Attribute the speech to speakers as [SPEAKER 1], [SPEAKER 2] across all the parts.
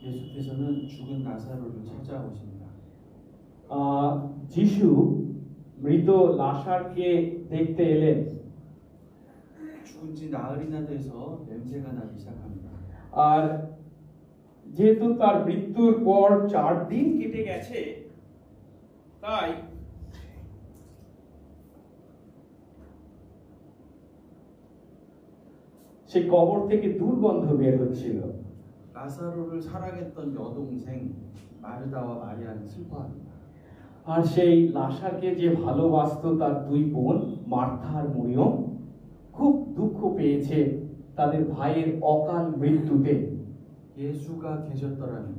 [SPEAKER 1] 예수께서는 죽은 나사로를 찾아오십니다.
[SPEAKER 2] যিশু মৃত লাসারকে দেখতে এলেন।
[SPEAKER 1] 죽은 지 나흘이나 돼서 냄새가 나기 시작합니다.
[SPEAKER 2] আর যেহেতু তার মৃত্যুর পর 4 দিন কেটে গেছে, তাই সেই কবর থেকে দুর্গন্ধ বের হচ্ছিল।
[SPEAKER 1] 나사로를 사랑했던 여동생 마르다와 마리아는 슬퍼합니다.
[SPEAKER 2] আর সেই লাসারকে যে ভালোবাসতো তার 2 বোন মার্থা আর মরিয়ম খুব দুঃখ পেয়েছে তাদের ভাইয়ের অকাল মৃত্যুতে।
[SPEAKER 1] 예수가 계셨더라면,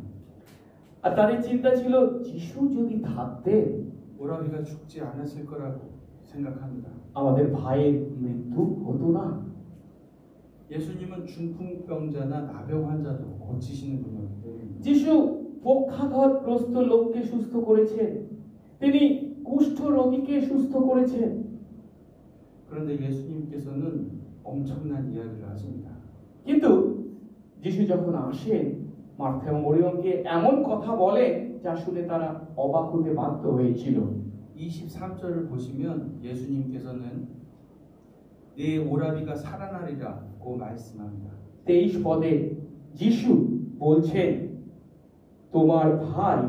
[SPEAKER 2] আর তাদের চিন্তা ছিল যিশু যদি থাকতেন
[SPEAKER 1] 오라비가 죽지 않았을 거라고 생각합니다.
[SPEAKER 2] আমাদের ভাইয়ের মৃত্যু হতো না।
[SPEAKER 1] 예수님은 중풍병자나 나병 환자도 고치시는 분이었기 때문에
[SPEAKER 2] যিশু পক্ষাঘাতগ্রস্ত লোককে সুস্থ করেছেন, তিনি কুষ্ঠ রোগীকে সুস্থ করেছেন।
[SPEAKER 1] 그런데 예수님께서는 엄청난 이야기를 하십니다.
[SPEAKER 2] কিন্তু যিশু যখন আসেন মার্থা এবং মরিয়মকে এমন কথা বলেন যা শুনে তারা অবাক হতে বাধ্য হয়েছিল।
[SPEAKER 1] 23절을 보시면 예수님께서는 내 오라비가 살아나리라고 말씀합니다.
[SPEAKER 2] 23 পদে যিশু বলছেন তোমার ভাই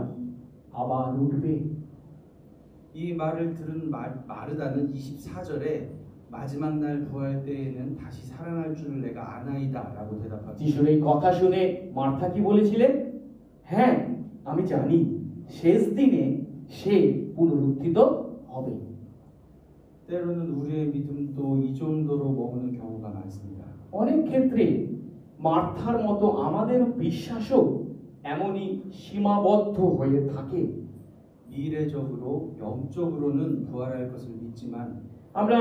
[SPEAKER 2] আবার উঠবে।
[SPEAKER 1] 이 말을 들은 마르다는 24절에 마지막 날 부활 때에는 다시 살아날 줄을 내가 아나이다라고 대답합니다.
[SPEAKER 2] যিশুর এই কথা শুনে মার্থা কি বলেছিলেন? হ্যাঁ, আমি জানি শেষ দিনে সে পুনরুত্থিত হবে।
[SPEAKER 1] 때로는 우리의 믿음도 이 정도로 머무는 경우가 많습니다.
[SPEAKER 2] অনেক ক্ষেত্রে মার্থার মতো আমাদের বিশ্বাসও এমনই সীমাবদ্ধ হয়ে থাকে।
[SPEAKER 1] 미래적으로 영적으로는 부활할 것을 믿지만
[SPEAKER 2] আমরা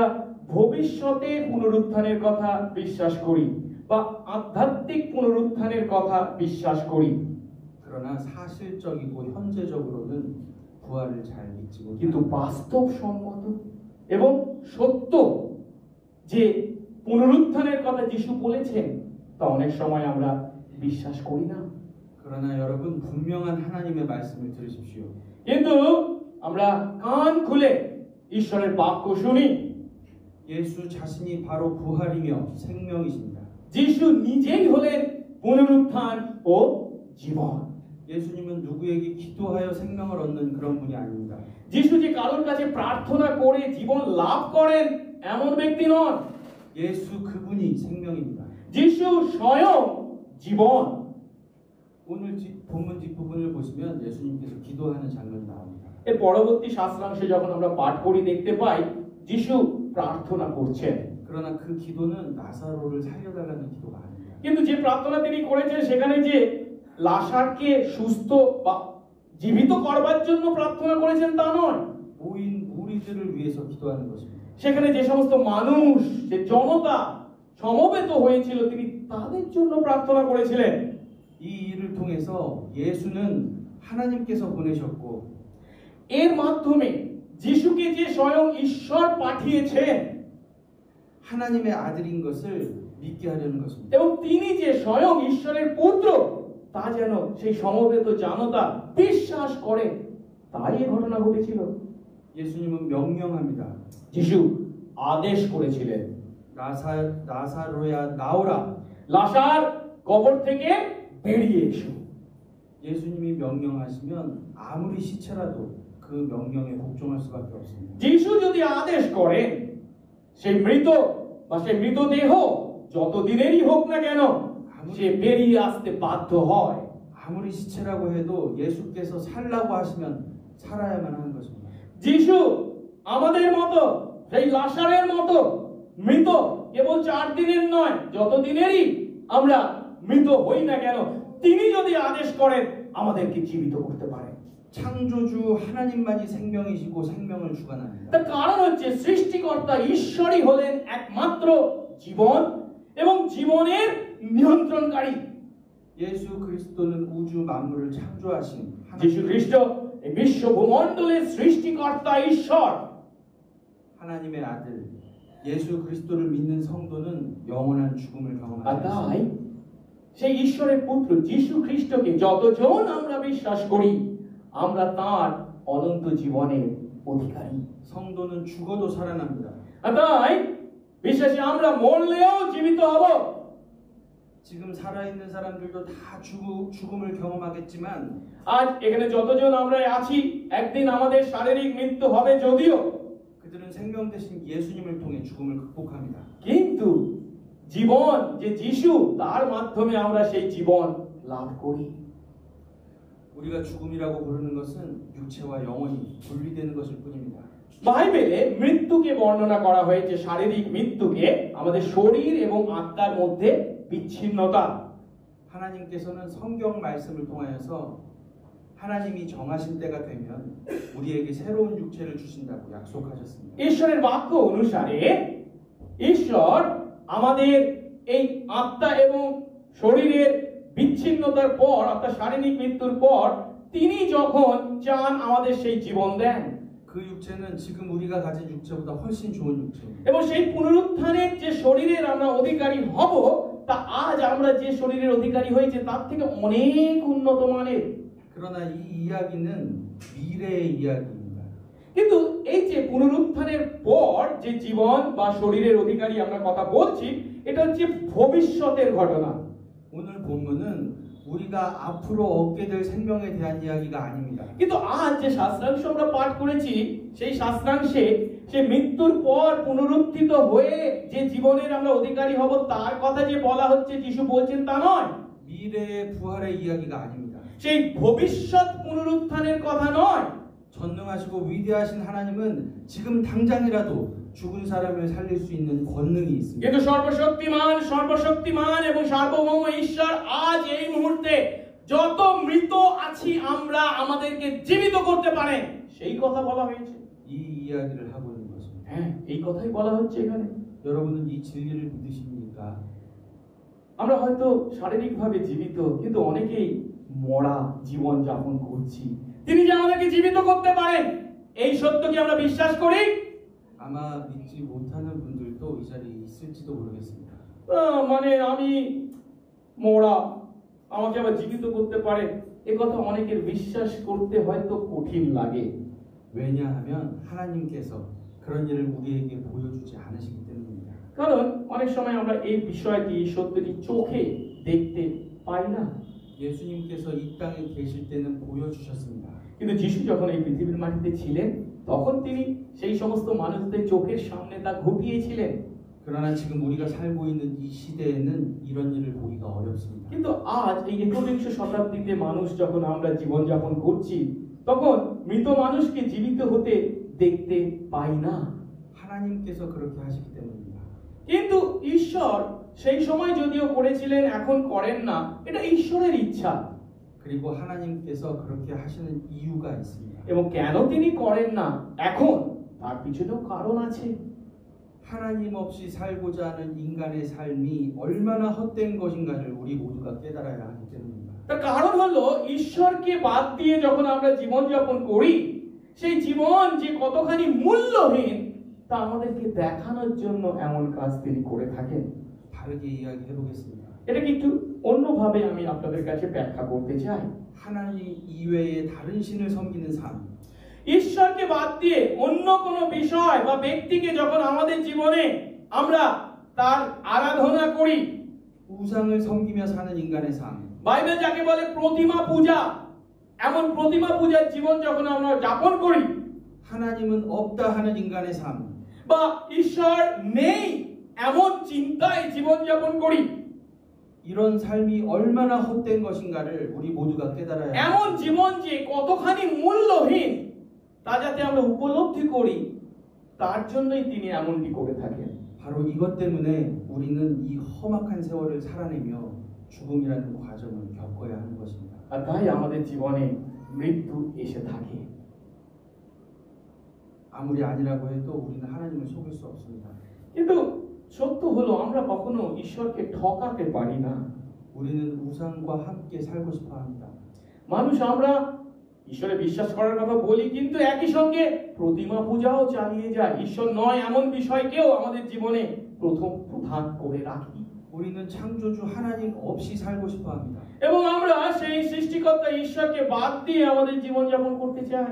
[SPEAKER 2] ভবিষ্যতে পুনরুত্থানের কথা বিশ্বাস করি বা আধ্যাত্মিক পুনরুত্থানের কথা বিশ্বাস করি,
[SPEAKER 1] 그러나 사실적이고 현재적으로는 부활을 잘 믿지
[SPEAKER 2] কিন্তু
[SPEAKER 1] 못합니다.
[SPEAKER 2] বাস্তবসম্মত এবং সত্য যে পুনরুত্থানের কথা যিশু বলেছেন তা অনেক সময় আমরা বিশ্বাস করি না।
[SPEAKER 1] 그러나 여러분 분명한 하나님의 말씀을 들으십시오.
[SPEAKER 2] কিন্তু আমরা কান খুলে ঈশ্বরের বাক্য শুনি।
[SPEAKER 1] 예수 자신이 바로 부활이며 생명이십니다.
[SPEAKER 2] যিশু নিজেই হলেন পুনরুত্থান ও জীবন।
[SPEAKER 1] 예수님은 누구에게 기도하여 생명을 얻는 그런 분이 아닙니다.
[SPEAKER 2] যিশু যে কারোর কাছে প্রার্থনা করে জীবন লাভ করেন এমন ব্যক্তি নন।
[SPEAKER 1] 예수 그분이 생명입니다.
[SPEAKER 2] যিশু স্বয়ং জীবন।
[SPEAKER 1] 오늘 본문 뒷부분을 보시면 예수님께서 기도하는 장면이 나옵니다.
[SPEAKER 2] এর পরবর্তী শাস্ত্রাংশে যখন আমরা পাঠ করি দেখতে পাই যিশু প্রার্থনা করছেন।
[SPEAKER 1] 그러나 그 기도는 나사로를 살려달라는 기도가 아닙니다.
[SPEAKER 2] কিন্তু যে প্রার্থনা তিনি করেছেন সেখানে যে লাসারকে সুস্থ বা জীবিত করবার জন্য প্রার্থনা করেছেন তা নয়।
[SPEAKER 1] 모인 무리들을 위해서 기도하는 것입니다.
[SPEAKER 2] সেখানে যে সমস্ত মানুষ, যে জনতা সমবেত হয়েছিল তিনি তাদের জন্য প্রার্থনা করেছিলেন।
[SPEAKER 1] 이 일을 통해서 예수는 하나님께서 보내셨고
[SPEAKER 2] এর মাধ্যমে যিশুকে যে স্বয়ং ঈশ্বর পাঠিয়েছেন
[SPEAKER 1] 하나님의 아들인 것을 믿게 하려는 것입니다.
[SPEAKER 2] এবং তিনি যে স্বয়ং ঈশ্বরের পুত্র তা যেন সেই সমবেত জনতা বিশ্বাস করে, তাই এই ঘটনা ঘটেছিল।
[SPEAKER 1] 예수님은 명령합니다.
[SPEAKER 2] যিশু আদেশ করেছিলেন
[SPEAKER 1] 나사로야 나오라.
[SPEAKER 2] লাসার কবর থেকে বেরিয়ে এসো।
[SPEAKER 1] 예수님이 명령하시면 아무리 시체라도 그 명령에 복종할 수밖에 없습니다.
[SPEAKER 2] যিশু যদি আদেশ করেন সেই মৃত বা সেই মৃতদেহ যত দিনেরই হোক না কেন সে বেরিয়ে আসতে বাধ্য হয়।
[SPEAKER 1] 아무리 시체라고 해도 예수께서 살라고 하시면 살아야만 하는 것입니다.
[SPEAKER 2] যিশু আমাদের মতো সেই লাসারের মতো মৃত কেবল 4 দিনের নয়, যত দিনেরই আমরা মৃত হই না কেন তিনি যদি আদেশ করেন আমাদেরকে জীবিত করতে পারেন।
[SPEAKER 1] 창조주 하나님만이 생명이시고 생명을 주관합니다.
[SPEAKER 2] তার কারণ হচ্ছে সৃষ্টিকর্তা ঈশ্বরই হলেন একমাত্র জীবন এবং জীবনের নিয়ন্ত্রণকারী।
[SPEAKER 1] 예수 그리스도는 우주 만물을 창조하신
[SPEAKER 2] যিশু খ্রিস্ট এই বিশ্ব ভূমণ্ডলের সৃষ্টিকর্তা ঈশ্বর।
[SPEAKER 1] 하나님의 아들 예수 그리스도를 믿는 성도는 영원한 죽음을
[SPEAKER 2] আর
[SPEAKER 1] 경험하지
[SPEAKER 2] তাই সেই ঈশ্বরের পুত্র যীশু খ্রিস্টকে যতজন আমরা বিশ্বাস করি আমরা তার অনন্ত জীবনের অধিকারী।
[SPEAKER 1] 성도는 죽어도 살아납니다.
[SPEAKER 2] আর তাই বিশ্বাসী আমরা মরলেও জীবিত হব।
[SPEAKER 1] 지금 살아있는 사람들도 다 죽음을 경험하겠지만
[SPEAKER 2] আজ এখানে যতজন আমরা আছি একদিন আমাদের শারীরিক মৃত্যু হবে যদিও,
[SPEAKER 1] 그들은 생명 대신 예수님을 통해 죽음을 극복합니다.
[SPEAKER 2] কিন্তু জীবন যে যিশু তার মাধ্যমে আমরা সেই জীবন লাভ করি।
[SPEAKER 1] 우리가 죽음이라고 부르는 것은 육체와 영혼이 분리되는 것일 뿐입니다.
[SPEAKER 2] বাইবেলে মৃত্যুকে বর্ণনা করা হয়েছে, শারীরিক মৃত্যুকে আমাদের শরীর এবং আত্মার মধ্যে বিচ্ছিন্নতা।
[SPEAKER 1] 하나님께서는 성경 말씀을 통하여서 하나님이 정하신 때가 되면 우리에게 새로운 육체를 주신다고 약속하셨습니다.
[SPEAKER 2] ঈশ্বরের বাক্য অনুসারে ঈশ্বর আমাদের এই আত্মা এবং শরীরের বিচ্ছিন্নতার পর অর্থাৎ শারীরিক মৃত্যুর পর তিনি যখন চান আমাদের সেই জীবন দেন।
[SPEAKER 1] 그 육체는 지금 우리가 가진 육체보다 훨씬 좋은 육체입니다.
[SPEAKER 2] এবং সেই পুনরুত্থানের যে শরীরের আমরা অধিকারী হব তা আজ আমরা যে শরীরের অধিকারী হয়েছে তার থেকে অনেক উন্নত মানের।
[SPEAKER 1] 그러나 이 이야기는 미래의 이야기입니다.
[SPEAKER 2] কিন্তু এই যে পুনরুত্থানের পর যে জীবন বা শরীরের অধিকারী আমরা কথা বলছি এটা হচ্ছে ভবিষ্যতের ঘটনা।
[SPEAKER 1] 오늘 본문은 우리가 앞으로 얻게 될 생명에 대한 이야기가 아닙니다.
[SPEAKER 2] কিন্তু আজ যে শাস্ত্রাংশ আমরা পাঠ করেছি সেই শাস্ত্রাংশে সেই মৃত্যুর পর পুনরুত্থিত হয়ে যে জীবনের আমরা অধিকারী হব তার কথা যে বলা হচ্ছে যিশু বলছেন তা নয়।
[SPEAKER 1] 미래의 부활의 이야기가 아닙니다.
[SPEAKER 2] সেই ভবিষ্যৎ পুনরুত্থানের কথা নয়।
[SPEAKER 1] 전능하시고 위대하신 하나님은 지금 당장이라도 죽은 사람을 살릴 수 있는 권능이 있습니다.
[SPEAKER 2] কিন্তু সর্বশক্তিমান এবং সার্বভৌম ঈশ্বর আজ এই মুহূর্তে যত মৃত আছি আমরা আমাদেরকে জীবিত করতে পারেন সেই কথা বলা হয়েছে।
[SPEAKER 1] 이 이야기를 하고 있는 것입니다.
[SPEAKER 2] হ্যাঁ, এই কথাই বলা হচ্ছে এখানে।
[SPEAKER 1] 여러분은 이 진리를 믿으십니까?
[SPEAKER 2] আমরা হয়তো শারীরিকভাবে জীবিত কিন্তু অনেকেই মরা জীবন যাপন করছি। তিনি যে আমাদেরকে জীবিত করতে পারেন এই সত্য কি আমরা বিশ্বাস করি?
[SPEAKER 1] 아마 믿지 못하는 분들도 이 자리에 있을지도 모르겠습니다.
[SPEAKER 2] মানে আমি মরা আমাকে আবার জীবিত করতে পারে এ কথা অনেকের বিশ্বাস করতে হয়তো কঠিন লাগে।
[SPEAKER 1] 왜냐하면 하나님께서 그런 일을 우리에게 보여주지 않으시기 때문입니다.
[SPEAKER 2] কারণ অনেক সময় আমরা এই বিষয়টি সত্যটি চোখে দেখতে পাই না।
[SPEAKER 1] 예수님께서 이 땅에 계실 때는 보여주셨습니다.
[SPEAKER 2] কিন্তু যিশু যখন এই পৃথিবীর মাটিতে ছিলেন তখন তিনি সেই সমস্ত মানুষদের চোখের সামনে তা ঘটিয়েছিলেন।
[SPEAKER 1] 그러나 지금 우리가 살고 있는 이 시대에는 이런 일을 보기가 어렵습니다.
[SPEAKER 2] কিন্তু আজ এই 21শ শতাব্দীতে মানুষ যখন আমরা জীবন যাপন করছি তখন মৃত মানুষকে জীবিত হতে দেখতে পাই না।
[SPEAKER 1] 하나님께서 그렇게 하시기 때문입니다.
[SPEAKER 2] কিন্তু ঈশ্বর সেই সময় যদিও করেছিলেন এখন করেন না, এটা ঈশ্বরের ইচ্ছা।
[SPEAKER 1] 그리고 하나님께서 그렇게 하시는 이유가 있습니다.
[SPEAKER 2] এবং কেন তিনি করেন না এখন তার পিছনেও কারণ আছে।
[SPEAKER 1] 하나님 없이 살고자 하는 인간의 삶이 얼마나 헛된 것인가를 우리 모두가 깨달아야 하기 때문입니다.
[SPEAKER 2] তার কারণ হলো ঈশ্বরকে বাদ দিয়ে যখন আমরা জীবন যাপন করি সেই জীবন যে কতখানি মূল্যহীন তা আমাদেরকে দেখানোর জন্য এমন কাজ তিনি করে থাকেন।
[SPEAKER 1] 다르게 이야기해 보겠습니다.
[SPEAKER 2] এটাকে একটু অন্যভাবে আমি আপনাদের কাছে ব্যাখ্যা করতে চাই।
[SPEAKER 1] 하나님 이외에 다른 신을 섬기는 삶,
[SPEAKER 2] ঈশ্বরকে বাদ দিয়ে অন্য কোনো বিষয় বা ব্যক্তিকে যখন আমাদের জীবনে আমরা তার আরাধনা করি,
[SPEAKER 1] 우상을 섬기며 사는 인간의 삶,
[SPEAKER 2] বাইবেল যাকে বলে প্রতিমা পূজা, এমন প্রতিমা পূজার জীবন যখন আমরা যাপন করি,
[SPEAKER 1] 하나님은 없다 하는 인간의 삶,
[SPEAKER 2] বা ঈশ্বর নেই এমন চিন্তায় জীবন যাপন করি,
[SPEAKER 1] 이런 삶이 얼마나 헛된 것인가를 우리 모두가 깨달아야 합니다.
[SPEAKER 2] এমন জীবন যে কতখানি মূল্যহীন তা যাতে আমরা উপলব্ধি করি তার জন্যই তিনি এমনটি করে থাকেন।
[SPEAKER 1] 바로 이것 때문에 우리는 이 험악한 세월을 살아내며 죽음이라는 과정을 겪어야 하는 것입니다.
[SPEAKER 2] আর তাই আমাদের জীবনে মৃত্যু এসে থাকে।
[SPEAKER 1] 아무리 아니라고 해도 우리는 하나님을 속일 수 없습니다.
[SPEAKER 2] কিন্তু সত্য হলো আমরা কখনো ঈশ্বরকে ঠকাতে পারি না।
[SPEAKER 1] 우리는 우상과 함께 살고 싶어 합니다.
[SPEAKER 2] মানুষ আমরা ঈশ্বরে বিশ্বাস করার কথা বলি, কিন্তু একই সঙ্গে প্রতিমা পূজাও চালিয়ে যায়। ঈশ্বর নয় এমন বিষয়কেও আমাদের জীবনে প্রথম প্রধান করে রাখি।
[SPEAKER 1] 우리는 창조주 하나님 없이 살고 싶어 합니다.
[SPEAKER 2] এবং আমরা সেই সৃষ্টিকর্তা ঈশ্বরকে বাদ দিয়ে আমাদের জীবন যাপন করতে চাই।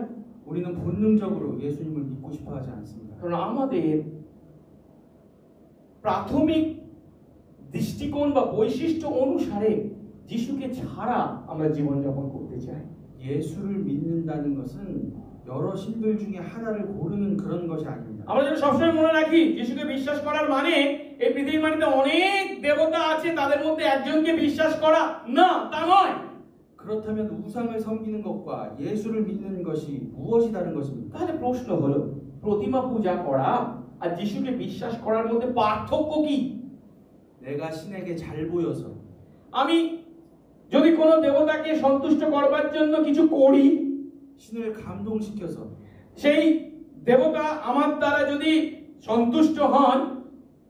[SPEAKER 1] 우리는 본능적으로 예수님을 믿고 싶어 하지 않습니다.
[SPEAKER 2] কারণ আমাদের প্রাথমিক দৃষ্টিকোণ বা বৈশিষ্ট্য অনুসারে যিশুকে ছাড়া আমরা জীবন যাপন করতে চাই।
[SPEAKER 1] 예수를 믿는다는 것은 여러 신들 중에 하나를 고르는 그런 것이 아닙니다.
[SPEAKER 2] আমরা যেন সবসময় মনে রাখি যিশুকে বিশ্বাস করার মানে এই পৃথিবীর মাটিতে অনেক দেবতা আছে তাদের মধ্যে একজনকে বিশ্বাস করা না, তা নয়।
[SPEAKER 1] 그렇다면 우상을 섬기는 것과 예수를 믿는 것이 무엇이 다른 것입니까?
[SPEAKER 2] তাহলে প্রশ্ন হলো, প্রতিমা পূজা করা আর যিশুকে বিশ্বাস করার মধ্যে পার্থক্য কি?
[SPEAKER 1] 내가 신에게 잘 보여서
[SPEAKER 2] আমি যদি কোনো দেবতাকে সন্তুষ্ট করবার জন্য কিছু করি,
[SPEAKER 1] 신을 감동시켜서
[SPEAKER 2] সেই দেবতা আমার দ্বারা যদি সন্তুষ্ট হন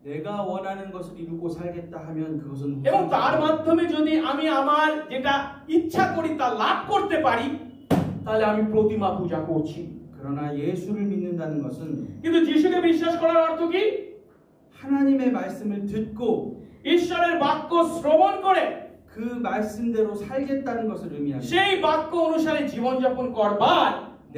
[SPEAKER 1] 내가 원하는 것을 이루고 살겠다 하면 그것은
[SPEAKER 2] এবং তার মাধ্যমে যদি আমি আমার যেটা ইচ্ছা করি তা লাভ করতে পারি, তাহলে আমি প্রতিমা পূজা করছি।
[SPEAKER 1] 그러나 예수를 믿는다는 것은
[SPEAKER 2] কিন্তু যিশুকে বিশ্বাস করার অর্থ কি?
[SPEAKER 1] 하나님의 말씀을 듣고
[SPEAKER 2] ঈশ্বরের বাক্য শ্রবণ করে
[SPEAKER 1] 그 말씀대로 살겠다는 것을 의미합니다.
[SPEAKER 2] সেই বাক্য অনুসারে জীবনযাপন করবার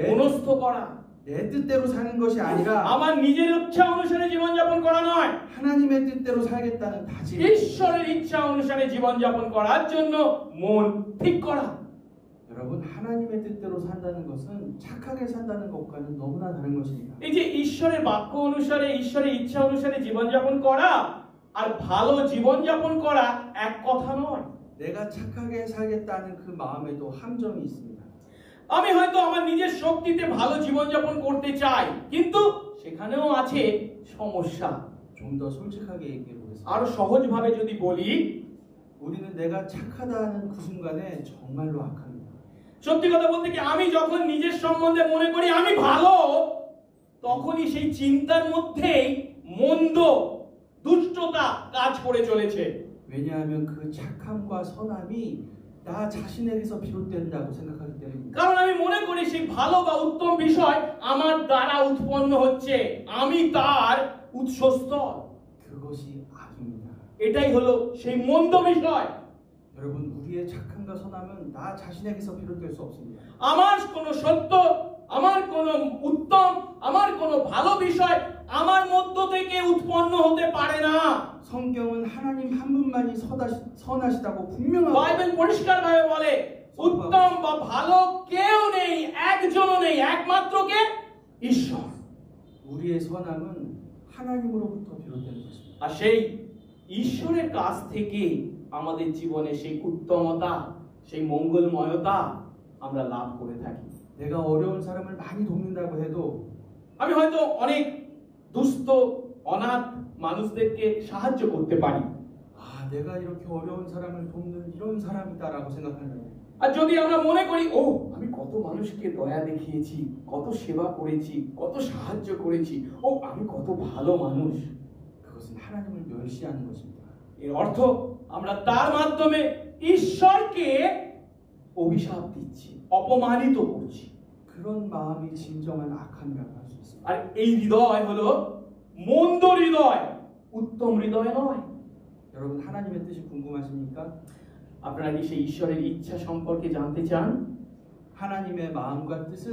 [SPEAKER 2] মনস্থ করা।
[SPEAKER 1] 내 뜻대로 사는 것이 아니라
[SPEAKER 2] আমার নিজের ইচ্ছা অনুসারে জীবনযাপন করা নয়,
[SPEAKER 1] 하나님의 뜻대로 살겠다는 다짐.
[SPEAKER 2] ঈশ্বরের ইচ্ছা অনুসারে জীবনযাপন করার জন্য মন ঠিক করা।
[SPEAKER 1] 여러분, 하나님의 뜻대로 산다는 것은 착하게 산다는 것과는 너무나 다른 것입니다.
[SPEAKER 2] এই যে ঈশ্বরের বাক্য অনুসারে, ঈশ্বরের ইচ্ছা অনুসারে জীবনযাপন করা আর ভালো জীবনযাপন করা এক কথা নয়।
[SPEAKER 1] 내가 착하게 살겠다는 그 마음에도 함정이 있습니다.
[SPEAKER 2] আমি হয়তো আমার নিজের শক্তিতে ভালো জীবনযাপন করতে চাই, কিন্তু সেখানেও আছে সমস্যা।
[SPEAKER 1] 좀 더 솔직하게 얘기해 보겠습니다.
[SPEAKER 2] আরো সহজভাবে যদি বলি,
[SPEAKER 1] 우리는 내가 착하다는 그 순간에 정말로 악합니다.
[SPEAKER 2] সত্যি কথা বলতে কি, আমি যখন নিজের সম্বন্ধে মনে করি আমি ভালো, তখনই সেই চিন্তার মধ্যেই মন্দ দুষ্টতা কাজ করে চলেছে।
[SPEAKER 1] 왜냐하면 그 착함과 선함이 나 자신에게서 비롯된다고 생각하기 때문입니다.
[SPEAKER 2] কারণ আমি মনে করি সেই ভালো বা উত্তম বিষয় আমার দ্বারা উৎপন্ন হচ্ছে, আমি তার উৎসস্থল।
[SPEAKER 1] 그것이 악입니다.
[SPEAKER 2] এটাই হলো সেই মন্দ বিষয়।
[SPEAKER 1] 여러분, 우리의 착함과 선함은 나 자신에게서 비롯될 수 없습니다.
[SPEAKER 2] আমার কোন সত্য, আমার কোন উত্তম, আমার কোন ভালো বিষয় আমার মধ্য থেকে উৎপন্ন হতে পারে না।
[SPEAKER 1] 성경은 하나님 한 분만이 선하시다고 분명하고
[SPEAKER 2] বাইবেল পরিষ্কারভাবে বলে উত্তম বা ভালো কেউ নেই, একজনও নেই, একমাত্র কে? ঈশ্বর।
[SPEAKER 1] 우리의 선함은 하나님으로부터 비롯되는 것입니다.
[SPEAKER 2] আর সেই ঈশ্বরের কাছ থেকে আমাদের জীবনে সেই উত্তমতা, সেই মঙ্গলময়তা আমরা লাভ করে থাকি।
[SPEAKER 1] 내가 어려운 사람을 많이 돕는다고 해도
[SPEAKER 2] আমি হয়তো অনেক দুস্থ অনাথ মানুষদেরকে সাহায্য করতে পারি,
[SPEAKER 1] 아, 내가 이렇게 어려운 사람을 돕는 이런 사람이다라고 생각한다면
[SPEAKER 2] আর যদি আমরা মনে করি ও আমি কত মানুষকে দয়া দেখিয়েছি, কত সেবা করেছি, কত সাহায্য করেছি, ও আমি কত ভালো মানুষ,
[SPEAKER 1] 그것은 하나님을 멸시하는 것입니다.
[SPEAKER 2] এর অর্থ আমরা তার মাধ্যমে ঈশ্বরকে অভিশাপ দিচ্ছি, অপমানিত করছি।
[SPEAKER 1] 그런 마음이 진정한 악함이라고 할 수 있습니다.
[SPEAKER 2] আর এই হৃদয় হলো মন্দ হৃদয়, উত্তম হৃদয় নয়।
[SPEAKER 1] 여러분, 하나님의 뜻이 궁금하십니까?
[SPEAKER 2] আপনারা কি সেই ঈশ্বরের ইচ্ছা সম্পর্কে জানতে চান?
[SPEAKER 1] 하나님의 마음과 뜻은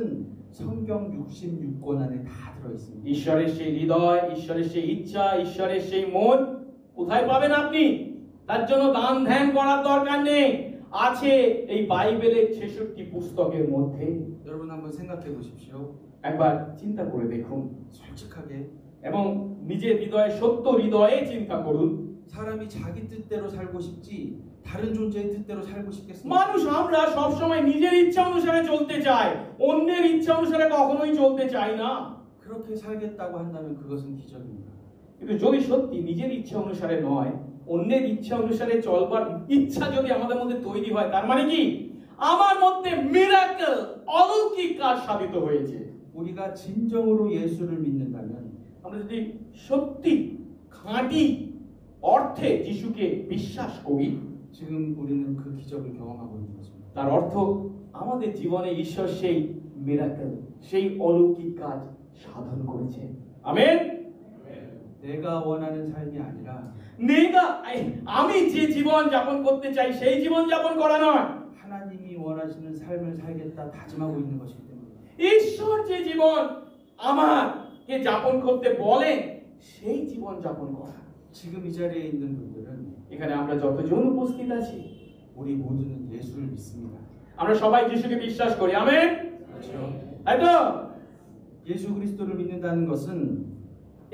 [SPEAKER 1] 성경 66권 안에 다 들어 있습니다.
[SPEAKER 2] ঈশ্বরের সেই হৃদয়, ঈশ্বরের সেই ইচ্ছা, ঈশ্বরের সেই মন কোথায় পাবেন আপনি? তার জন্য দান ধ্যান করার দরকার নেই, আছে এই বাইবেলের 66 পুস্তকের মধ্যে।
[SPEAKER 1] 여러분, 한번 생각해 보십시오.
[SPEAKER 2] একবার চিন্তা করে দেখুন
[SPEAKER 1] 솔직하게
[SPEAKER 2] এবং নিজের হৃদয়ে, সত্য হৃদয়ে চিন্তা করুন।
[SPEAKER 1] 사람이 자기 뜻대로 살고 싶지 다른 존재의 뜻대로 살고 싶겠습니까?
[SPEAKER 2] মানুষ আমরা সব সময় নিজের ইচ্ছা অনুসারে চলতে চাই, অন্যের ইচ্ছা অনুসারে কখনোই চলতে চাই না।
[SPEAKER 1] 그렇게 살겠다고 한다면 그것은 기적입니다.
[SPEAKER 2] কিন্তু যদি সত্যি নিজের ইচ্ছা অনুসারে নয়, অন্যের ইচ্ছা অনুসারে চলবার ইচ্ছা যদি আমাদের মধ্যে তৈরি হয়, তার মানে কি আমার মধ্যে মিরাকেল, অলৌকিক কাজ সাধিত হয়েছে।
[SPEAKER 1] 우리가 진정으로 예수를 믿는다면
[SPEAKER 2] আমরা যদি সত্যি খাঁটি অর্থে যিশুকে বিশ্বাস করি,
[SPEAKER 1] 지금 우리는 그 기적을 경험하고 있는 것입니다.
[SPEAKER 2] তার অর্থ আমাদের জীবনে ঈশ্বর সেই মিরাকেল, সেই অলৌকিক কাজ সাধন করেছে। আমেন।
[SPEAKER 1] 내가 원하는 삶이 아니라
[SPEAKER 2] আমি যে জীবন যাপন করতে চাই সেই জীবন যাপন করা নয়,
[SPEAKER 1] 하나님이 원하시는 삶을 살겠다 다짐하고 있는 것이기 때문에
[SPEAKER 2] ঈশ্বর যে জীবন আমাকে যাপন করতে বলেন সেই জীবন যাপন করা।
[SPEAKER 1] 지금 이 자리에 있는 분들은
[SPEAKER 2] এখানে আমরা যতজন উপস্থিত আছি
[SPEAKER 1] 우리 모두는 예수를 믿습니다.
[SPEAKER 2] আমরা সবাই যিশুকে বিশ্বাস করি। আমেন।
[SPEAKER 1] 그렇죠?
[SPEAKER 2] তাই তো?
[SPEAKER 1] 예수 그리스도를 믿는다는 것은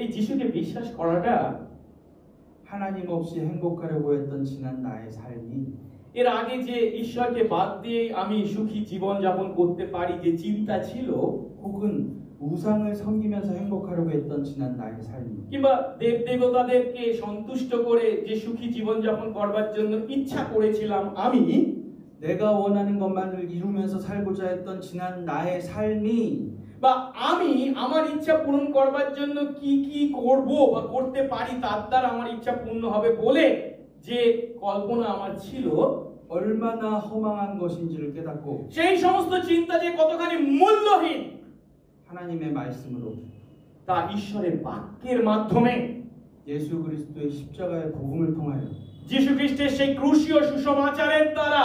[SPEAKER 2] এই যিশুকে বিশ্বাস করাটা
[SPEAKER 1] 하나님 없이 행복하려고 했던 지난 나의 삶이
[SPEAKER 2] এর আগে যে ঈশ্বরকে বাদ দিয়ে আমি সুখী জীবন যাপন করতে পারি যে চিন্তা ছিল,
[SPEAKER 1] 혹은 우상을 섬기면서 행복하려고 했던 지난 나의 삶이
[SPEAKER 2] কিংবা দেব দেবতাদেরকে সন্তুষ্ট করে যে সুখী জীবন যাপন করবার জন্য ইচ্ছা করেছিলাম আমি,
[SPEAKER 1] 내가 원하는 것만을 이루면서 살고자 했던 지난 나의 삶이
[SPEAKER 2] বা আমি আমার ইচ্ছা পূরণ করবার জন্য কি কি করব বা করতে পারি তার দ্বারা আমার ইচ্ছা পূর্ণ হবে বলে যে কল্পনা আমার ছিল,
[SPEAKER 1] 얼마나 허망한 것인지를 깨닫고
[SPEAKER 2] সেই সমস্ত চিন্তা যে কতখানি মূল্যহীন
[SPEAKER 1] 하나님의 말씀으로
[SPEAKER 2] তা ঈশ্বরের বাক্যের মাধ্যমে
[SPEAKER 1] 예수 그리스도의 십자가의 복음을 통하여
[SPEAKER 2] যীশু খ্রিস্টের সেই ক্রুশীয় সুসমাচারের দ্বারা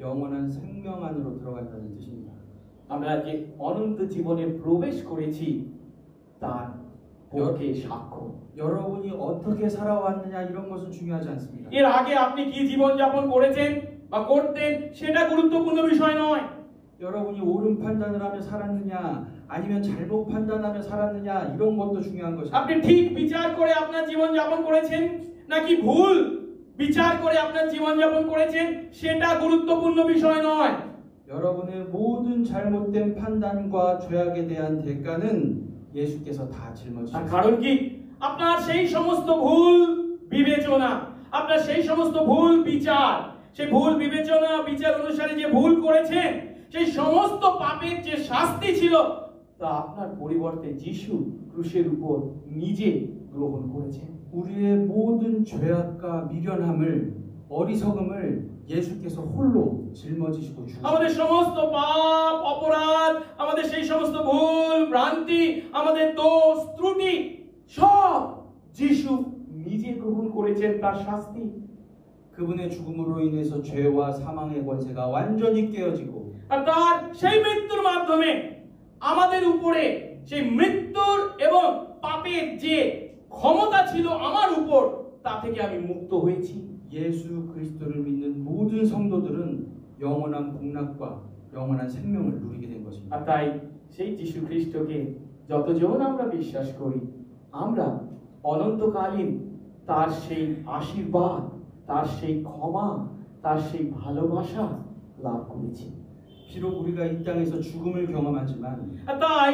[SPEAKER 1] 영원한 생명 안으로 들어간다는 뜻입니다.
[SPEAKER 2] আমরা যে অনন্ত জীবনে প্রবেশ করেছি তার পক্ষে সাক্ষ্য।
[SPEAKER 1] 여러분이 어떻게 살아왔느냐 이런 것은 중요하지 않습니다.
[SPEAKER 2] এর আগে আপনি কি জীবন যাপন করেছেন বা করতেন সেটা গুরুত্বপূর্ণ বিষয় নয়।
[SPEAKER 1] 여러분이 옳은 판단을 하며 살았느냐 아니면 잘못 판단하며 살았느냐 이런 것도 중요한 것입니다.
[SPEAKER 2] আপনি ঠিক বিচার করে আপনার জীবন যাপন করেছেন নাকি ভুল বিচার করে আপনার জীবন যাপন করেছেন সেটা গুরুত্বপূর্ণ বিষয় নয়।
[SPEAKER 1] 여러분의 모든 잘못된 판단과 죄악에 대한 대가는 예수께서 다
[SPEAKER 2] তার
[SPEAKER 1] 짊어지셨습니다.
[SPEAKER 2] কারণ কি? আপনার সেই সমস্ত ভুল বিবেচনা, আপনার সেই সমস্ত ভুল বিচার, সেই ভুল বিবেচনা বিচার অনুসারে যে ভুল করেছেন সেই সমস্ত পাপের যে শাস্তি ছিল তা আপনার পরিবর্তে যিশু ক্রুশের উপর নিজে গ্রহণ করেছেন।
[SPEAKER 1] 우리의 모든 죄악과 미련함을 어리석음을 예수께서 홀로 짊어지시고 죽으셨습니다.
[SPEAKER 2] আমাদের সমস্ত পাপ অপরাধ, আমাদের সেই সমস্ত ভুল ভ্রান্তি, আমাদের দোষ ত্রুটি সব যিশু নিজে গ্রহণ করেছেন তার শাস্তি।
[SPEAKER 1] 그분의 죽음으로 인해서 죄와 사망의 권세가 완전히 깨어지고
[SPEAKER 2] আর তার সেই মৃত্যুর 마ধ্যমে আমাদের উপরে সেই মৃত্যুর এবং পাপের যে ক্ষমতা ছিল আমার উপর তা থেকে আমি মুক্ত হয়েছি।
[SPEAKER 1] 예수 그리스도를 믿는 모든 성도들은 영원한 복락과 영원한 생명을 누리게 된 것입니다.
[SPEAKER 2] আর তাই সেই যিশু খ্রিস্টকে যতজন আমরা বিশ্বাস করি আমরা অনন্তকালীন তার সেই আশীর্বাদ, তার সেই ক্ষমা, তার সেই ভালোবাসা লাভ করেছি।
[SPEAKER 1] 비록 우리가 이 땅에서 죽음을 경험하지만
[SPEAKER 2] আর তাই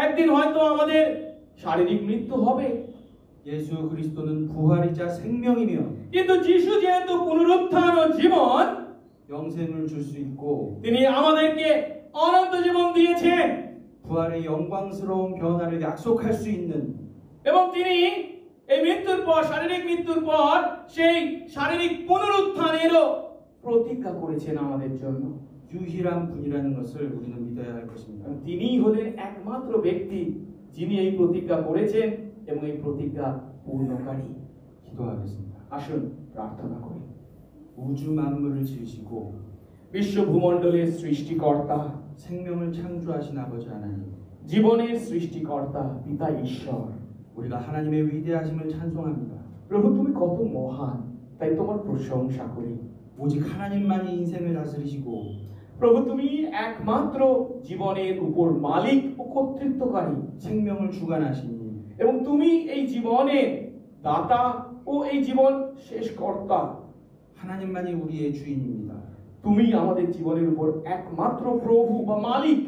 [SPEAKER 2] একদিন হয়তো আমাদের শারীরিক মৃত্যু হবে,
[SPEAKER 1] 예수 그리스도는 부활이자 생명이며
[SPEAKER 2] কিন্তু যিশু যেহেতু পুনরুত্থান ও জীবন,
[SPEAKER 1] 영생을 줄 수 있고
[SPEAKER 2] তিনি আমাদেরকে অনন্ত জীবন দিয়েছেন
[SPEAKER 1] 부활의 영광스러운 변화를 약속할 수 있는
[SPEAKER 2] এবং তিনি এই মৃত্যুর পর, শারীরিক মৃত্যুর পর সেই শারীরিক পুনরুত্থানেরও প্রতিজ্ঞা করেছেন আমাদের জন্য।
[SPEAKER 1] 유일한 분이라는 것을 우리는 믿어야 할 것입니다.
[SPEAKER 2] তিনিই হলেন একমাত্র ব্যক্তি যিনি এই প্রতিজ্ঞা করেছেন এবং এই প্রতিজ্ঞা পূর্ণকারী।
[SPEAKER 1] 기도하겠습니다.
[SPEAKER 2] আসুন প্রার্থনা করি।
[SPEAKER 1] 우주 만물을 지으시고
[SPEAKER 2] বিশ্ব ভূমণ্ডলের সৃষ্টিকর্তা,
[SPEAKER 1] 생명을 창조하신 아버지 하나님,
[SPEAKER 2] জীবনের সৃষ্টিকর্তা পিতা ঈশ্বর,
[SPEAKER 1] 우리가 하나님의 위대하심을 찬송합니다.
[SPEAKER 2] প্রভু তুমি কত মহান, তাই তোমার প্রশংসা করি।
[SPEAKER 1] 오직 하나님만이 인생을 다스리시고
[SPEAKER 2] প্রভু তুমি একমাত্র জীবনের উপর মালিক ও কর্তৃত্বকারী
[SPEAKER 1] 생명을 주관하시니
[SPEAKER 2] এবং তুমি এই জীবনের দাতা ও এই জীবন শেষ কর্তা।
[SPEAKER 1] 하나님만이 우리의 주인입니다.
[SPEAKER 2] তুমি আমাদের জীবনের উপর একমাত্র প্রভু বা মালিক।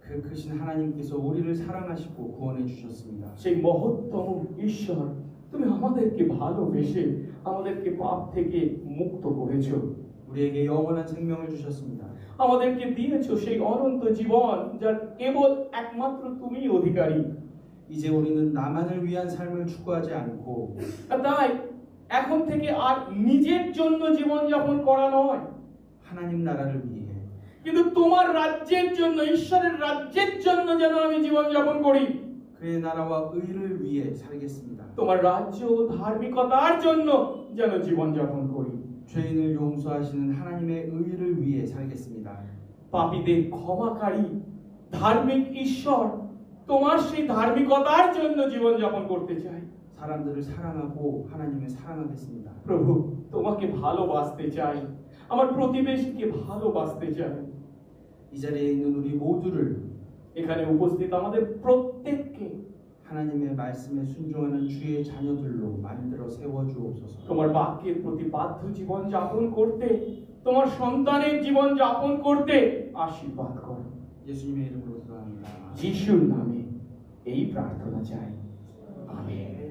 [SPEAKER 1] 그 크신 하나님께서 우리를 사랑하시고 구원해 주셨습니다.
[SPEAKER 2] সেই মহত্তম ঈশ্বর তুমি আমাদেরকে ভালোবেসে আমাদেরকে পাপ থেকে মুক্ত করেছো,
[SPEAKER 1] 우리에게 영원한 생명을 주셨습니다.
[SPEAKER 2] আমাদেরকে দিয়েছো সেই অনন্ত জীবন যার কেবল একমাত্র তুমিই অধিকারী।
[SPEAKER 1] 이제 우리는 나만을 위한 삶을 추구하지 않고
[SPEAKER 2] আর তাই এখন থেকে আর নিজের জন্য জীবন যাপন করা নয়,
[SPEAKER 1] 하나님 나라를 위해
[SPEAKER 2] কিন্তু তোমার রাজ্যের জন্য, ঈশ্বরের রাজ্যের জন্য যেন আমি জীবন যাপন করি।
[SPEAKER 1] 그의 나라와 의를 위해 살겠습니다.
[SPEAKER 2] তোমার রাজ্য ও ধার্মিকতার জন্য যেন জীবন যাপন করি।
[SPEAKER 1] 죄인을 용서하시는 하나님의 의를 위해 살겠습니다.
[SPEAKER 2] পাপীদের ক্ষমাকারী ধার্মিক ঈশ্বর, তোমার সেই ধার্মিকতার জন্য জীবন যাপন করতে চাই।
[SPEAKER 1] 사람들을 사랑하고 하나님을 사랑하겠습니다.
[SPEAKER 2] প্রভু, তোমাকে ভালোবাসতে চাই, আমার প্রতিবেশীকে ভালোবাসতে চাই।
[SPEAKER 1] 이 자리에 있는 우리 모두를
[SPEAKER 2] এখানে উপস্থিত আমাদের প্রত্যেককে
[SPEAKER 1] 하나님의 말씀에 순종하는 주의 자녀들로 만들어 세워 주옵소서.
[SPEAKER 2] তোমার বাক্যের প্রতি বাধ্য জীবন যাপন করতে, তোমার সন্তানের জীবন যাপন করতে আশীর্বাদ করো।
[SPEAKER 1] 예수님의 이름으로 기도합니다.
[SPEAKER 2] যিশুর নামে এই প্রার্থনা চাই, আমেন।